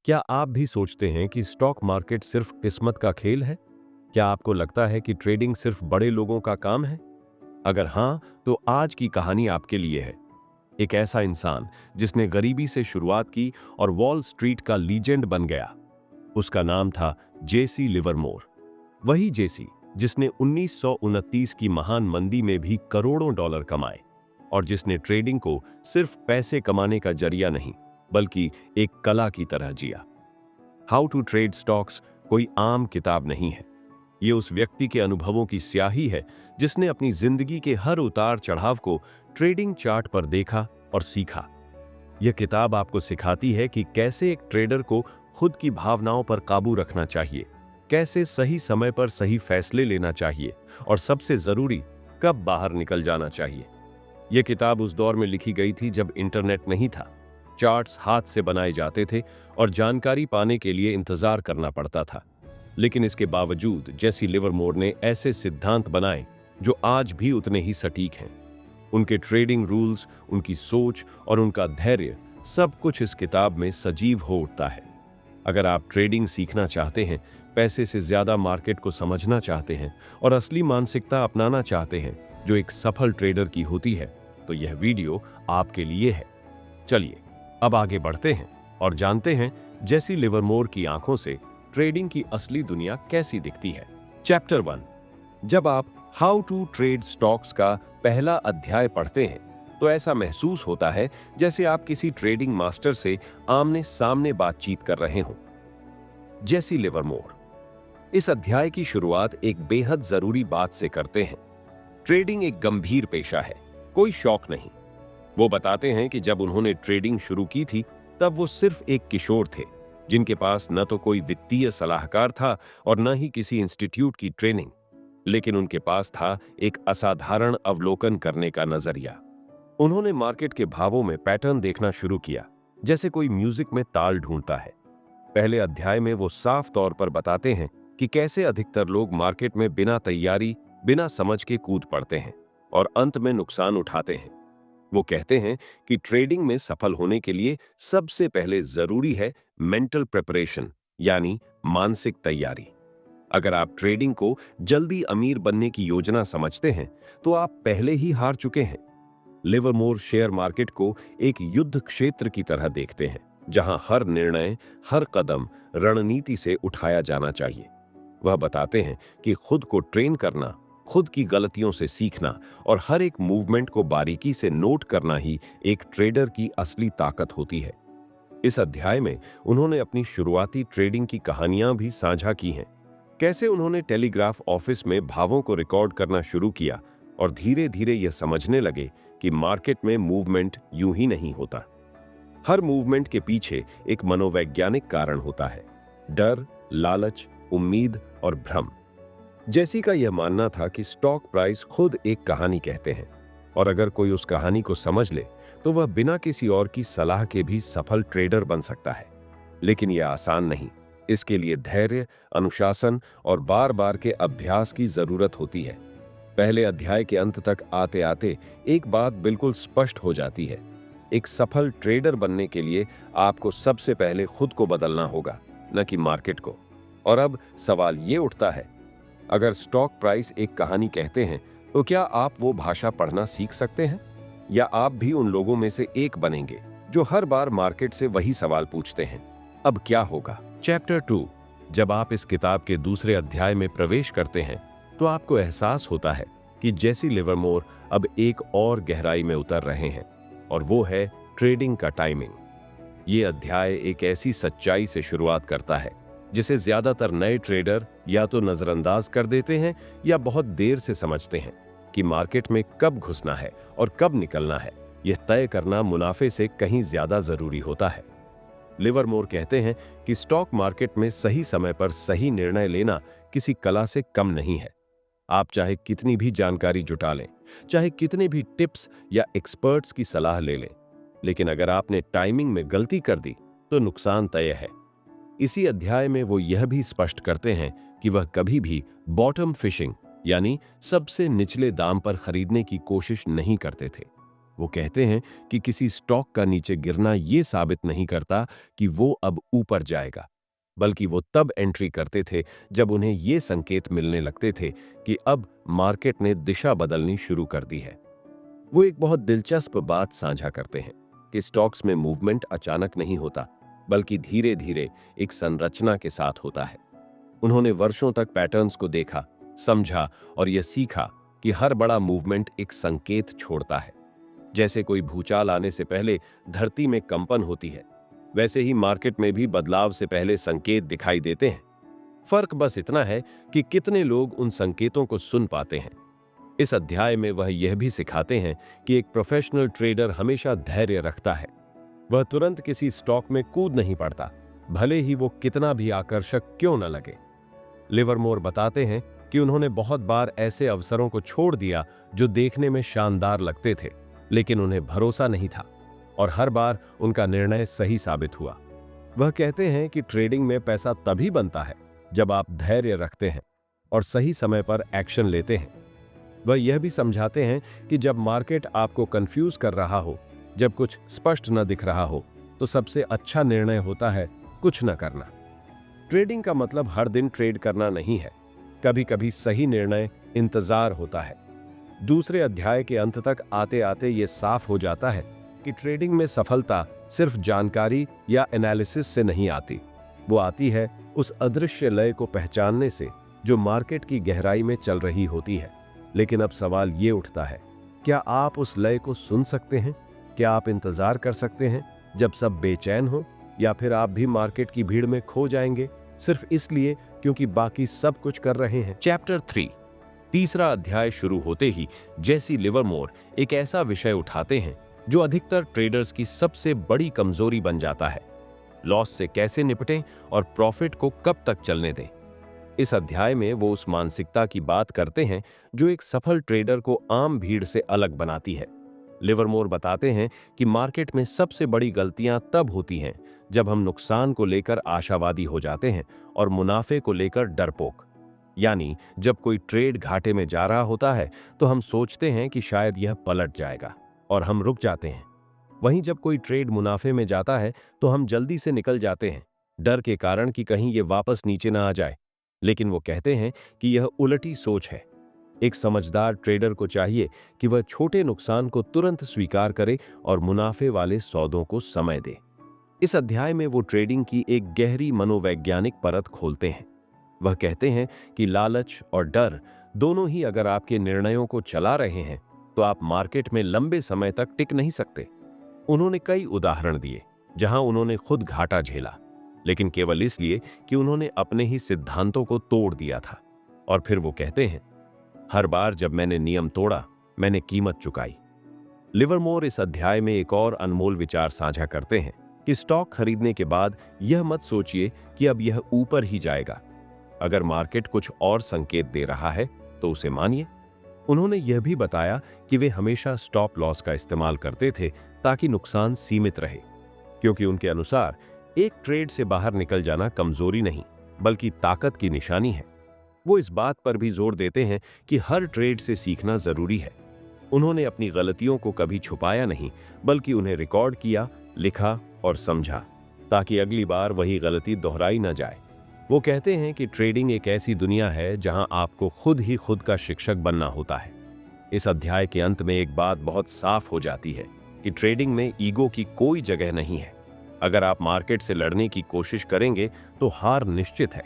क्या आप भी सोचते हैं कि स्टॉक मार्केट सिर्फ किस्मत का खेल है? क्या आपको लगता है कि ट्रेडिंग सिर्फ बड़े लोगों का काम है? अगर हाँ, तो आज की कहानी आपके लिए है। एक ऐसा इंसान जिसने गरीबी से शुरुआत की और वॉल स्ट्रीट का लीजेंड बन गया। उसका नाम था जेसी लिवरमोर। वही जेसी जिसने 1929 की महान मंदी में भी करोड़ों डॉलर कमाए और जिसने ट्रेडिंग को सिर्फ पैसे कमाने का जरिया नहीं, बल्कि एक कला की तरह जिया। हाउ टू ट्रेड स्टॉक्स कोई आम किताब नहीं है। ये उस व्यक्ति के अनुभवों की स्याही है जिसने अपनी जिंदगी के हर उतार चढ़ाव को ट्रेडिंग चार्ट पर देखा और सीखा। यह किताब आपको सिखाती है कि कैसे एक ट्रेडर को खुद की भावनाओं पर काबू रखना चाहिए, कैसे सही समय पर सही फैसले लेना चाहिए और सबसे जरूरी, कब बाहर निकल जाना चाहिए। यह किताब उस दौर में लिखी गई थी जब इंटरनेट नहीं था, चार्ट्स हाथ से बनाए जाते थे और जानकारी पाने के लिए इंतजार करना पड़ता था। लेकिन इसके बावजूद जेसी लिवरमोर ने ऐसे सिद्धांत बनाए जो आज भी उतने ही सटीक हैं। उनके ट्रेडिंग रूल्स, उनकी सोच और उनका धैर्य, सब कुछ इस किताब में सजीव हो उठता है। अगर आप ट्रेडिंग सीखना चाहते हैं, पैसे से ज्यादा मार्केट को समझना चाहते हैं और असली मानसिकता अपनाना चाहते हैं जो एक सफल ट्रेडर की होती है, तो यह वीडियो आपके लिए है। चलिए अब आगे बढ़ते हैं और जानते हैं जेसी लिवरमोर की आंखों से ट्रेडिंग की असली दुनिया कैसी दिखती है। चैप्टर 1। जब आप हाउ टू ट्रेड स्टॉक्स का पहला अध्याय पढ़ते हैं तो ऐसा महसूस होता है जैसे आप किसी ट्रेडिंग मास्टर से आमने सामने बातचीत कर रहे हों। जेसी लिवरमोर इस अध्याय की शुरुआत एक बेहद जरूरी बात से करते हैं। ट्रेडिंग एक गंभीर पेशा है, कोई शौक नहीं। वो बताते हैं कि जब उन्होंने ट्रेडिंग शुरू की थी तब वो सिर्फ एक किशोर थे जिनके पास न तो कोई वित्तीय सलाहकार था और न ही किसी इंस्टीट्यूट की ट्रेनिंग, लेकिन उनके पास था एक असाधारण अवलोकन करने का नजरिया। उन्होंने मार्केट के भावों में पैटर्न देखना शुरू किया, जैसे कोई म्यूजिक में ताल ढूंढता है। पहले अध्याय में वो साफ तौर पर बताते हैं कि कैसे अधिकतर लोग मार्केट में बिना तैयारी, बिना समझ के कूद पड़ते हैं और अंत में नुकसान उठाते हैं। वो कहते हैं कि ट्रेडिंग में सफल होने के लिए सबसे पहले जरूरी है मेंटल प्रिपरेशन, यानी मानसिक तैयारी। अगर आप ट्रेडिंग को जल्दी अमीर बनने की योजना समझते हैं तो आप पहले ही हार चुके हैं। लिवरमोर शेयर मार्केट को एक युद्ध क्षेत्र की तरह देखते हैं जहां हर निर्णय, हर कदम रणनीति से उठाया जाना चाहिए। वह बताते हैं कि खुद को ट्रेन करना, खुद की गलतियों से सीखना और हर एक मूवमेंट को बारीकी से नोट करना ही एक ट्रेडर की असली ताकत होती है। इस अध्याय में उन्होंने अपनी शुरुआती ट्रेडिंग की कहानियां भी साझा की हैं। कैसे उन्होंने टेलीग्राफ ऑफिस में भावों को रिकॉर्ड करना शुरू किया और धीरे धीरे यह समझने लगे कि मार्केट में मूवमेंट यूं ही नहीं होता। हर मूवमेंट के पीछे एक मनोवैज्ञानिक कारण होता है, डर, लालच, उम्मीद और भ्रम। जेसी का यह मानना था कि स्टॉक प्राइस खुद एक कहानी कहते हैं और अगर कोई उस कहानी को समझ ले तो वह बिना किसी और की सलाह के भी सफल ट्रेडर बन सकता है। लेकिन यह आसान नहीं। इसके लिए धैर्य, अनुशासन और बार बार के अभ्यास की जरूरत होती है। पहले अध्याय के अंत तक आते आते एक बात बिल्कुल स्पष्ट हो जाती है। एक सफल ट्रेडर बनने के लिए आपको सबसे पहले खुद को बदलना होगा, न कि मार्केट को। और अब सवाल ये उठता है, अगर स्टॉक प्राइस एक कहानी कहते हैं तो क्या आप वो भाषा पढ़ना सीख सकते हैं, या आप भी उन लोगों में से एक बनेंगे जो हर बार मार्केट से वही सवाल पूछते हैं, अब क्या होगा। चैप्टर 2। जब आप इस किताब के दूसरे अध्याय में प्रवेश करते हैं तो आपको एहसास होता है कि जेसी लिवरमोर अब एक और गहराई में उतर रहे हैं, और वो है ट्रेडिंग का टाइमिंग। ये अध्याय एक ऐसी सच्चाई से शुरुआत करता है जिसे ज्यादातर नए ट्रेडर या तो नजरअंदाज कर देते हैं या बहुत देर से समझते हैं कि मार्केट में कब घुसना है और कब निकलना है। यह तय करना मुनाफे से कहीं ज्यादा जरूरी होता है। लिवरमोर कहते हैं कि स्टॉक मार्केट में सही समय पर सही निर्णय लेना किसी कला से कम नहीं है। आप चाहे कितनी भी जानकारी जुटा लें, चाहे कितने भी टिप्स या एक्सपर्ट्स की सलाह ले लें, लेकिन अगर आपने टाइमिंग में गलती कर दी तो नुकसान तय है। इसी अध्याय में वो यह भी स्पष्ट करते हैं कि वह कभी भी बॉटम फिशिंग, यानी सबसे निचले दाम पर खरीदने की कोशिश नहीं करते थे। वो कहते हैं कि किसी स्टॉक का नीचे गिरना ये साबित नहीं करता कि वो अब ऊपर जाएगा, बल्कि वो तब एंट्री करते थे जब उन्हें ये संकेत मिलने लगते थे कि अब मार्केट ने दिशा बदलनी शुरू कर दी है। वो एक बहुत दिलचस्प बात साझा करते हैं कि स्टॉक्स में मूवमेंट अचानक नहीं होता, बल्कि धीरे धीरे एक संरचना के साथ होता है। उन्होंने वर्षों तक पैटर्न्स को देखा, समझा और यह सीखा कि हर बड़ा मूवमेंट एक संकेत छोड़ता है। जैसे कोई भूचाल आने से पहले धरती में कंपन होती है, वैसे ही मार्केट में भी बदलाव से पहले संकेत दिखाई देते हैं। फर्क बस इतना है कि कितने लोग उन संकेतों को सुन पाते हैं। इस अध्याय में वह यह भी सिखाते हैं कि एक प्रोफेशनल ट्रेडर हमेशा धैर्य रखता है। वह तुरंत किसी स्टॉक में कूद नहीं पड़ता, भले ही वो कितना भी आकर्षक क्यों न लगे। लिवरमोर बताते हैं कि उन्होंने बहुत बार ऐसे अवसरों को छोड़ दिया जो देखने में शानदार लगते थे, लेकिन उन्हें भरोसा नहीं था और हर बार उनका निर्णय सही साबित हुआ। वह कहते हैं कि ट्रेडिंग में पैसा तभी बनता है जब आप धैर्य रखते हैं और सही समय पर एक्शन लेते हैं। वह यह भी समझाते हैं कि जब मार्केट आपको कंफ्यूज कर रहा हो, जब कुछ स्पष्ट न दिख रहा हो, तो सबसे अच्छा निर्णय होता है कुछ न करना। ट्रेडिंग का मतलब हर दिन ट्रेड करना नहीं है, कभी कभी सही निर्णय इंतजार होता है। दूसरे अध्याय के अंत तक आते आते ये साफ हो जाता है कि ट्रेडिंग में सफलता सिर्फ जानकारी या एनालिसिस से नहीं आती, वो आती है उस अदृश्य लय को पहचानने से जो मार्केट की गहराई में चल रही होती है। लेकिन अब सवाल ये उठता है, क्या आप उस लय को सुन सकते हैं? क्या आप इंतजार कर सकते हैं जब सब बेचैन हो, या फिर आप भी मार्केट की भीड़ में खो जाएंगे सिर्फ इसलिए क्योंकि बाकी सब कुछ कर रहे हैं? चैप्टर 3, तीसरा अध्याय शुरू होते ही जेसी लिवरमोर एक ऐसा विषय उठाते हैं जो अधिकतर ट्रेडर्स की सबसे बड़ी कमजोरी बन जाता है: लॉस से कैसे निपटें और प्रॉफिट को कब तक चलने दें। इस अध्याय में वो उस मानसिकता की बात करते हैं जो एक सफल ट्रेडर को आम भीड़ से अलग बनाती है। लिवरमोर बताते हैं कि मार्केट में सबसे बड़ी गलतियां तब होती हैं जब हम नुकसान को लेकर आशावादी हो जाते हैं और मुनाफे को लेकर डरपोक। यानी जब कोई ट्रेड घाटे में जा रहा होता है तो हम सोचते हैं कि शायद यह पलट जाएगा और हम रुक जाते हैं। वहीं जब कोई ट्रेड मुनाफे में जाता है तो हम जल्दी से निकल जाते हैं, डर के कारण कि कहीं ये वापस नीचे ना आ जाए। लेकिन वो कहते हैं कि यह उलटी सोच है। एक समझदार ट्रेडर को चाहिए कि वह छोटे नुकसान को तुरंत स्वीकार करे और मुनाफे वाले सौदों को समय दे। इस अध्याय में वो ट्रेडिंग की एक गहरी मनोवैज्ञानिक परत खोलते हैं। वह कहते हैं कि लालच और डर दोनों ही अगर आपके निर्णयों को चला रहे हैं तो आप मार्केट में लंबे समय तक टिक नहीं सकते। उन्होंने कई उदाहरण दिए जहां उन्होंने खुद घाटा झेला, लेकिन केवल इसलिए कि उन्होंने अपने ही सिद्धांतों को तोड़ दिया था। और फिर वो कहते हैं, हर बार जब मैंने नियम तोड़ा, मैंने कीमत चुकाई। लिवरमोर इस अध्याय में एक और अनमोल विचार साझा करते हैं कि स्टॉक खरीदने के बाद यह मत सोचिए कि अब यह ऊपर ही जाएगा। अगर मार्केट कुछ और संकेत दे रहा है तो उसे मानिए। उन्होंने यह भी बताया कि वे हमेशा स्टॉप लॉस का इस्तेमाल करते थे ताकि नुकसान सीमित रहे, क्योंकि उनके अनुसार एक ट्रेड से बाहर निकल जाना कमजोरी नहीं बल्कि ताकत की निशानी है। वो इस बात पर भी जोर देते हैं कि हर ट्रेड से सीखना जरूरी है। उन्होंने अपनी गलतियों को कभी छुपाया नहीं, बल्कि उन्हें रिकॉर्ड किया, लिखा और समझा ताकि अगली बार वही गलती दोहराई न जाए। वो कहते हैं कि ट्रेडिंग एक ऐसी दुनिया है जहां आपको खुद ही खुद का शिक्षक बनना होता है। इस अध्याय के अंत में एक बात बहुत साफ हो जाती है कि ट्रेडिंग में ईगो की कोई जगह नहीं है। अगर आप मार्केट से लड़ने की कोशिश करेंगे तो हार निश्चित है,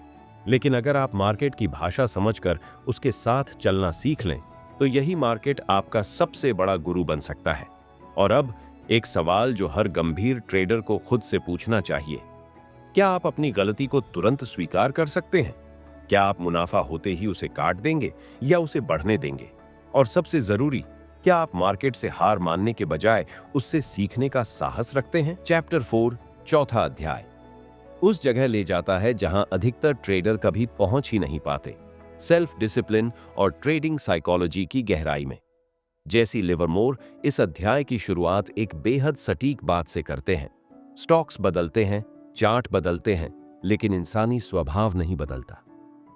लेकिन अगर आप मार्केट की भाषा समझकर उसके साथ चलना सीख लें तो यही मार्केट आपका सबसे बड़ा गुरु बन सकता है। और अब एक सवाल जो हर गंभीर ट्रेडर को खुद से पूछना चाहिए: क्या आप अपनी गलती को तुरंत स्वीकार कर सकते हैं? क्या आप मुनाफा होते ही उसे काट देंगे या उसे बढ़ने देंगे? और सबसे जरूरी, क्या आप मार्केट से हार मानने के बजाय उससे सीखने का साहस रखते हैं? चैप्टर 4, चौथा अध्याय उस जगह ले जाता है जहां अधिकतर ट्रेडर कभी पहुंच ही नहीं पाते: सेल्फ डिसिप्लिन और ट्रेडिंग साइकोलॉजी की गहराई में। जेसी लिवरमोर इस अध्याय की शुरुआत एक बेहद सटीक बात से करते हैं: स्टॉक्स बदलते हैं, चार्ट बदलते हैं, लेकिन इंसानी स्वभाव नहीं बदलता।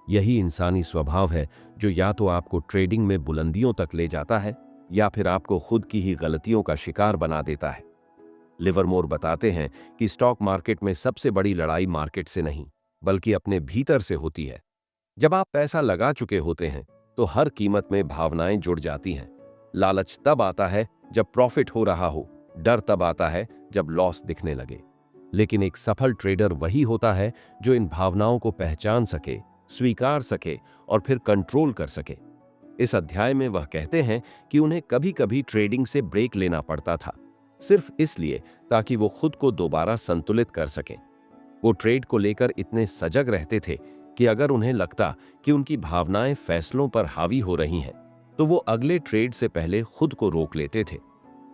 यही इंसानी स्वभाव है जो या तो आपको ट्रेडिंग में बुलंदियों तक ले जाता है या फिर आपको खुद की ही गलतियों का शिकार बना देता है। लिवरमोर बताते हैं कि स्टॉक मार्केट में सबसे बड़ी लड़ाई मार्केट से नहीं बल्कि अपने भीतर से होती है। जब आप पैसा लगा चुके होते हैं तो हर कीमत में भावनाएं जुड़ जाती हैं। लालच तब आता है जब प्रॉफिट हो रहा हो, डर तब आता है जब लॉस दिखने लगे। लेकिन एक सफल ट्रेडर वही होता है जो इन भावनाओं को पहचान सके, स्वीकार सके और फिर कंट्रोल कर सके। इस अध्याय में वह कहते हैं कि उन्हें कभी कभी ट्रेडिंग से ब्रेक लेना पड़ता था, सिर्फ इसलिए ताकि वो खुद को दोबारा संतुलित कर सकें। वो ट्रेड को लेकर इतने सजग रहते थे कि अगर उन्हें लगता कि उनकी भावनाएं फैसलों पर हावी हो रही हैं, तो वो अगले ट्रेड से पहले खुद को रोक लेते थे।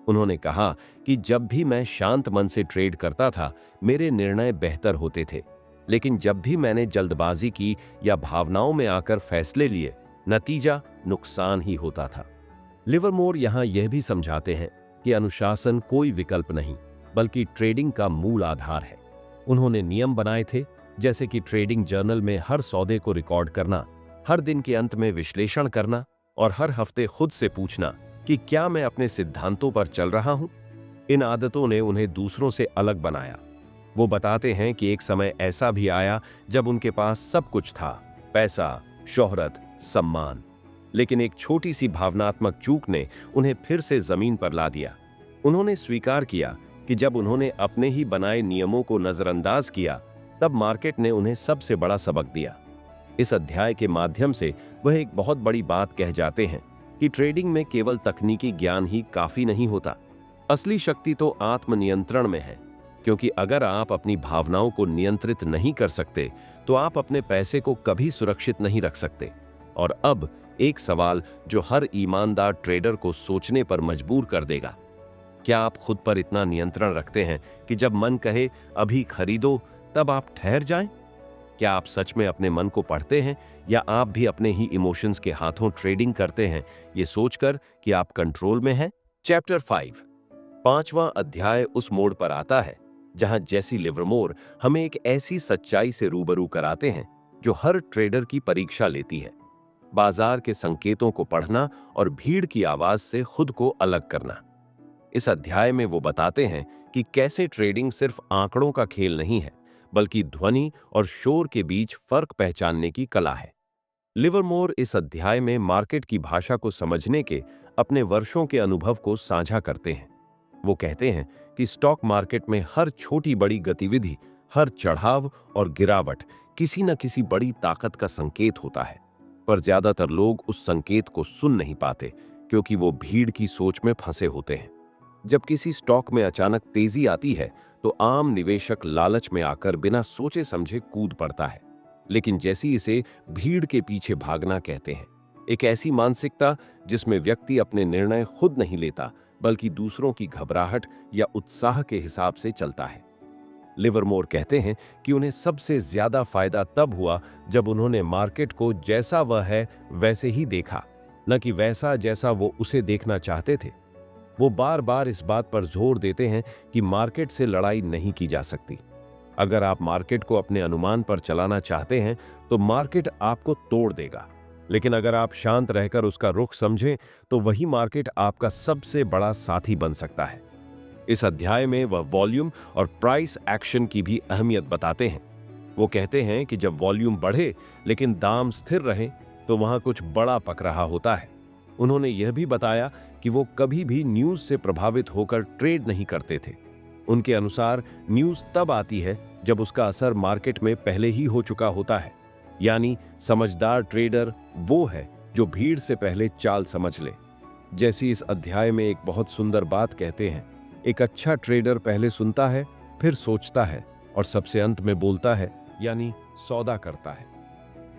उन्होंने कहा कि जब भी मैं शांत मन से ट्रेड करता था, मेरे निर्णय बेहतर होते थे, लेकिन जब भी मैंने जल्दबाजी की या भावनाओं में आकर फैसले लिए, नतीजा नुकसान ही होता था। लिवरमोर यहां यह भी समझाते हैं कि अनुशासन कोई विकल्प नहीं बल्कि ट्रेडिंग का मूल आधार है। उन्होंने नियम बनाए थे, जैसे कि ट्रेडिंग जर्नल में हर सौदे को रिकॉर्ड करना, हर दिन के अंत में विश्लेषण करना और हर हफ्ते खुद से पूछना कि क्या मैं अपने सिद्धांतों पर चल रहा हूं। इन आदतों ने उन्हें दूसरों से अलग बनाया। वो बताते हैं कि एक समय ऐसा भी आया जब उनके पास सब कुछ था, पैसा, शोहरत, सम्मान, लेकिन एक छोटी सी भावनात्मक चूक ने उन्हें फिर से जमीन पर ला दिया। उन्होंने स्वीकार किया कि जब उन्होंने अपने ही बनाए नियमों को नजरअंदाज किया, तब मार्केट ने उन्हें सबसे बड़ा सबक दिया। इस अध्याय के माध्यम से वह एक बहुत बड़ी बात कह जाते हैं कि ट्रेडिंग में केवल तकनीकी ज्ञान ही काफी नहीं होता। असली शक्ति तो आत्मनियंत्रण में है, क्योंकि अगर आप अपनी भावनाओं को नियंत्रित नहीं कर सकते तो आप अपने पैसे को कभी सुरक्षित नहीं रख सकते। और अब एक सवाल जो हर ईमानदार ट्रेडर को सोचने पर मजबूर कर देगा, क्या आप खुद पर इतना नियंत्रण रखते हैं कि जब मन कहे अभी खरीदो तब आप ठहर जाएं? क्या आप सच में अपने मन को पढ़ते हैं या आप भी अपने ही इमोशंस के हाथों ट्रेडिंग करते हैं, ये सोचकर कि आप कंट्रोल में हैं? चैप्टर 5, 5वां अध्याय उस मोड़ पर आता है जहां जेसी लिवरमोर हमें एक ऐसी सच्चाई से रूबरू कराते हैं जो हर ट्रेडर की परीक्षा लेती है। बाजार के संकेतों को पढ़ना और भीड़ की आवाज से खुद को अलग करना। इस अध्याय में वो बताते हैं कि कैसे ट्रेडिंग सिर्फ आंकड़ों का खेल नहीं है बल्कि ध्वनि और शोर के बीच फर्क पहचानने की कला है। लिवरमोर इस अध्याय में मार्केट की भाषा को समझने के अपने वर्षों के अनुभव को साझा करते हैं। वो कहते हैं कि स्टॉक मार्केट में हर छोटी बड़ी गतिविधि, हर चढ़ाव और गिरावट किसी न किसी बड़ी ताकत का संकेत होता है, पर ज्यादातर लोग उस संकेत को सुन नहीं पाते क्योंकि वो भीड़ की सोच में फंसे होते हैं। जब किसी स्टॉक में अचानक तेजी आती है तो आम निवेशक लालच में आकर बिना सोचे समझे कूद पड़ता है, लेकिन जैसी इसे भीड़ के पीछे भागना कहते हैं, एक ऐसी मानसिकता जिसमें व्यक्ति अपने निर्णय खुद नहीं लेता बल्कि दूसरों की घबराहट या उत्साह के हिसाब से चलता है। लिवरमोर कहते हैं कि उन्हें सबसे ज्यादा फायदा तब हुआ जब उन्होंने मार्केट को जैसा वह है वैसे ही देखा, न कि वैसा जैसा वो उसे देखना चाहते थे। वो बार बार इस बात पर जोर देते हैं कि मार्केट से लड़ाई नहीं की जा सकती। अगर आप मार्केट को अपने अनुमान पर चलाना चाहते हैं तो मार्केट आपको तोड़ देगा, लेकिन अगर आप शांत रहकर उसका रुख समझें तो वही मार्केट आपका सबसे बड़ा साथी बन सकता है। इस अध्याय में वह वॉल्यूम और प्राइस एक्शन की भी अहमियत बताते हैं। वो कहते हैं कि जब वॉल्यूम बढ़े लेकिन दाम स्थिर रहे तो वहां कुछ बड़ा पक रहा होता है। उन्होंने यह भी बताया कि वो कभी भी न्यूज से प्रभावित होकर ट्रेड नहीं करते थे। उनके अनुसार न्यूज तब आती है जब उसका असर मार्केट में पहले ही हो चुका होता है, यानी समझदार ट्रेडर वो है जो भीड़ से पहले चाल समझ ले। जैसी इस अध्याय में एक बहुत सुंदर बात कहते हैं, एक अच्छा ट्रेडर पहले सुनता है, फिर सोचता है और सबसे अंत में बोलता है, यानी सौदा करता है।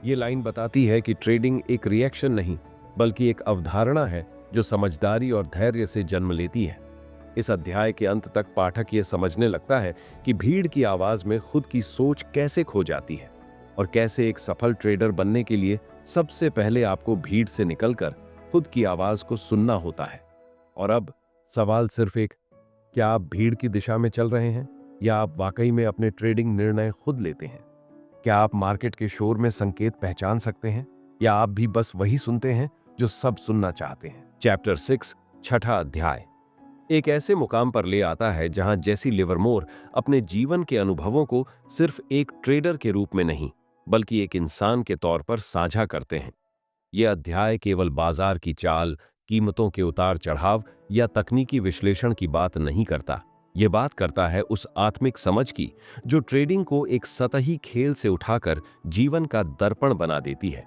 ये लाइन बताती है कि ट्रेडिंग एक रिएक्शन नहीं बल्कि एक अवधारणा है जो समझदारी और धैर्य से जन्म लेती है। इस अध्याय के अंत तक पाठक ये समझने लगता है कि भीड़ की आवाज में खुद की सोच कैसे खो जाती है और कैसे एक सफल ट्रेडर बनने के लिए सबसे पहले आपको भीड़ से निकलकर खुद की आवाज को सुनना होता है। और अब सवाल सिर्फ एक, क्या आप भीड़ की दिशा में चल रहे हैं या आप वाकई में अपने ट्रेडिंग निर्णय खुद लेते हैं? क्या आप मार्केट के शोर में संकेत पहचान सकते हैं या आप भी बस वही सुनते हैं जो सब सुनना चाहते हैं? चैप्टर 6, छठा अध्याय एक ऐसे मुकाम पर ले आता है जहां जेसी लिवरमोर अपने जीवन के अनुभवों को सिर्फ एक ट्रेडर के रूप में नहीं, बल्कि एक इंसान के तौर पर साझा करते हैं। यह अध्याय केवल बाजार की चाल, कीमतों के उतार चढ़ाव या तकनीकी विश्लेषण की बात नहीं करता। यह बात करता है उस आत्मिक समझ की जो ट्रेडिंग को एक सतही खेल से उठाकर जीवन का दर्पण बना देती है।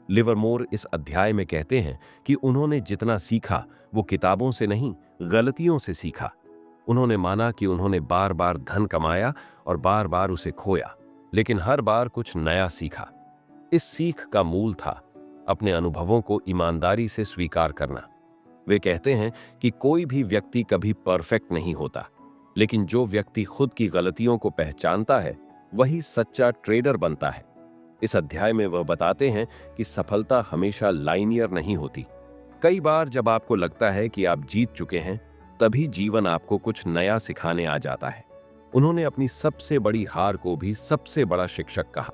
लिवरमोर इस अध्याय में कहते हैं कि उन्होंने जितना सीखा वो किताबों से नहीं, गलतियों से सीखा। उन्होंने माना कि उन्होंने बार बार धन कमाया और बार बार उसे खोया, लेकिन हर बार कुछ नया सीखा। इस सीख का मूल था अपने अनुभवों को ईमानदारी से स्वीकार करना। वे कहते हैं कि कोई भी व्यक्ति कभी परफेक्ट नहीं होता, लेकिन जो व्यक्ति खुद की गलतियों को पहचानता है वही सच्चा ट्रेडर बनता है। इस अध्याय में वह बताते हैं कि सफलता हमेशा लाइनियर नहीं होती। कई बार जब आपको लगता है कि आप जीत चुके हैं, तभी जीवन आपको कुछ नया सिखाने आ जाता है। उन्होंने अपनी सबसे बड़ी हार को भी सबसे बड़ा शिक्षक कहा।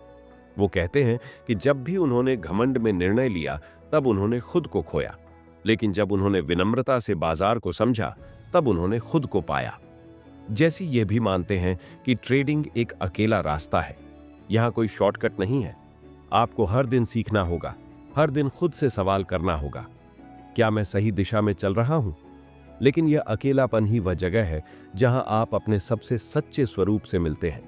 वो कहते हैं कि जब भी उन्होंने घमंड में निर्णय लिया, तब उन्होंने खुद को खोया, लेकिन जब उन्होंने विनम्रता से बाजार को समझा, तब उन्होंने खुद को पाया। जैसी ये भी मानते हैं कि ट्रेडिंग एक अकेला रास्ता है। यहाँ कोई शॉर्टकट नहीं है। आपको हर दिन सीखना होगा, हर दिन खुद से सवाल करना होगा, क्या मैं सही दिशा में चल रहा हूं? लेकिन यह अकेलापन ही वह जगह है जहां आप अपने सबसे सच्चे स्वरूप से मिलते हैं।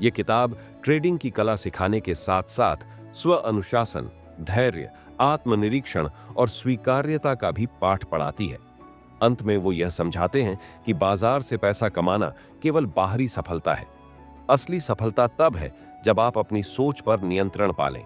यह किताब ट्रेडिंग की कला सिखाने के साथ साथ स्व अनुशासन, धैर्य, आत्मनिरीक्षण और स्वीकार्यता का भी पाठ पढ़ाती है। अंत में वो यह समझाते हैं कि बाजार से पैसा कमाना केवल बाहरी सफलता है। असली सफलता तब है जब आप अपनी सोच पर नियंत्रण पालें,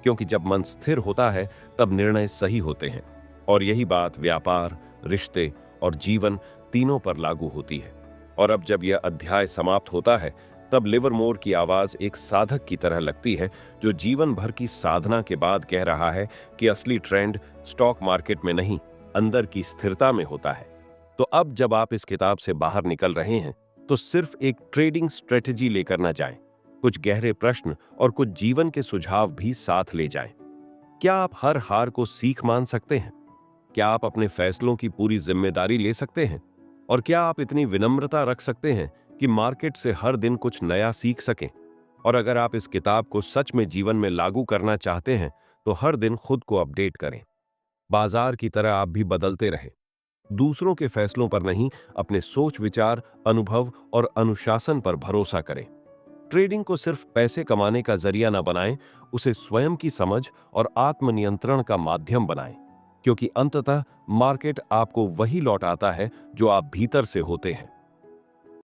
क्योंकि जब मन स्थिर होता है तब निर्णय सही होते हैं। और यही बात व्यापार, रिश्ते और जीवन तीनों पर लागू होती है। और अब जब यह अध्याय समाप्त होता है, तब लिवरमोर की आवाज एक साधक की तरह लगती है जो जीवन भर की साधना के बाद कह रहा है कि असली ट्रेंड स्टॉक मार्केट में नहीं, अंदर की स्थिरता में होता है। तो अब जब आप इस किताब से बाहर निकल रहे हैं, तो सिर्फ एक ट्रेडिंग स्ट्रेटजी लेकर ना जाएं, कुछ गहरे प्रश्न और कुछ जीवन के सुझाव भी साथ ले जाएं। क्या आप हर हार को सीख मान सकते हैं? क्या आप अपने फैसलों की पूरी जिम्मेदारी ले सकते हैं? और क्या आप इतनी विनम्रता रख सकते हैं कि मार्केट से हर दिन कुछ नया सीख सकें? और अगर आप इस किताब को सच में जीवन में लागू करना चाहते हैं, तो हर दिन खुद को अपडेट करें। बाजार की तरह आप भी बदलते रहें। दूसरों के फैसलों पर नहीं, अपने सोच विचार, अनुभव और अनुशासन पर भरोसा करें। ट्रेडिंग को सिर्फ पैसे कमाने का जरिया न बनाएं, उसे स्वयं की समझ और आत्मनियंत्रण का माध्यम बनाएं, क्योंकि अंततः मार्केट आपको वही लौटाता है जो आप भीतर से होते हैं।